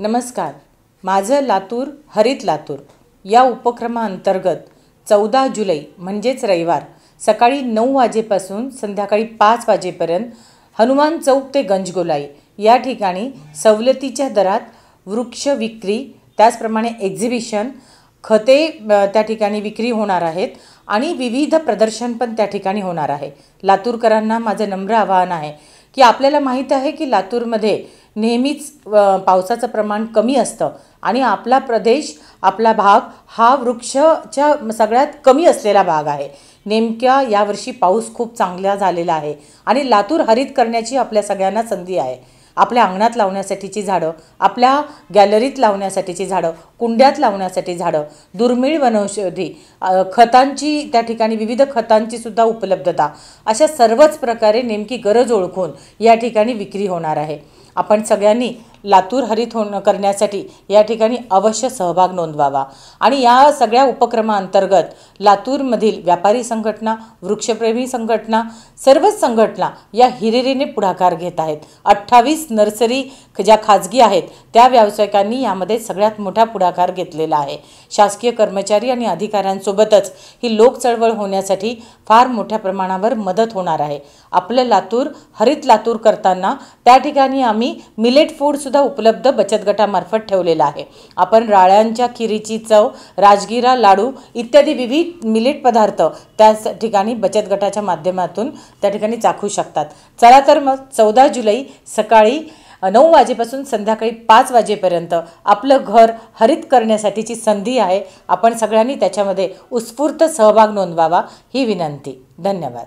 नमस्कार. माझं लातूर हरित लातूर या उपक्रमाअंतर्गत 14 जुलै म्हणजेच रविवार सकाळी 9 वाजेपासून संध्याकाळी 5 वाजेपर्यंत हनुमान चौक ते गंजगोलाई या ठिकाणी सवलतीच्या दरात वृक्ष विक्री, त्याचप्रमाणे एक्झिबिशन, खते त्या ठिकाणी विक्री होणार आहेत आणि विविध प्रदर्शन पण त्या ठिकाणी होणार आहे. लातूरकरांना माझं नम्र आवाहन आहे की आपल्याला माहीत आहे की लातूरमध्ये नेहमीच पावसाचं प्रमाण कमी असतं आणि आपला प्रदेश, आपला भाग हा वृक्षाच्या सगळ्यात कमी असलेला भाग आहे. नेमक्या यावर्षी पाऊस खूप चांगला झालेला आहे आणि लातूर हरित करण्याची आपल्या सगळ्यांना संधी आहे. आपल्या अंगणात लावण्यासाठीची झाडं, आपल्या गॅलरीत लावण्यासाठीची झाडं, कुंड्यात लावण्यासाठी झाडं, दुर्मिळ वनौषधी, खतांची त्या ठिकाणी विविध खतांची सुद्धा उपलब्धता, अशा सर्वच प्रकारे नेमकी गरज ओळखून या ठिकाणी विक्री होणार आहे. आपण सगळ्यांनी लातूर हरित करण्यासाठी या ठिकाणी अवश्य सहभाग नोंदवावा आणि या सगळ्या उपक्रमाअंतर्गत लातूरमधील व्यापारी संघटना, वृक्षप्रेमी संघटना, सर्वच संघटना या हिरिरीने पुढाकार घेत आहेत. 28 नर्सरी ज्या खाजगी आहेत त्या व्यावसायिकांनी यामध्ये सगळ्यात मोठा पुढाकार घेतलेला आहे. शासकीय कर्मचारी आणि अधिकाऱ्यांसोबतच ही लोक चळवळ होण्यासाठी फार मोठ्या प्रमाणावर मदत होणार आहे. आपलं लातूर हरित लातूर करताना त्या ठिकाणी आम्ही मिलेट फूड सुद्धा उपलब्ध बचत गटामार्फत ठेवलेला आहे. आपण राळ्यांच्या खिरीची चव, राजगिरा लाडू इत्यादी विविध मिलेट पदार्थ त्या ठिकाणी बचत गटाच्या माध्यमातून त्या ठिकाणी चाखू शकतात. चला तर मग 14 जुलै सकाळी 9 वाजेपासून संध्याकाळी 5 वाजेपर्यंत आपलं घर हरित करण्यासाठीची संधी आहे. आपण सगळ्यांनी त्याच्यामध्ये उत्स्फूर्त सहभाग नोंदवावा ही विनंती. धन्यवाद.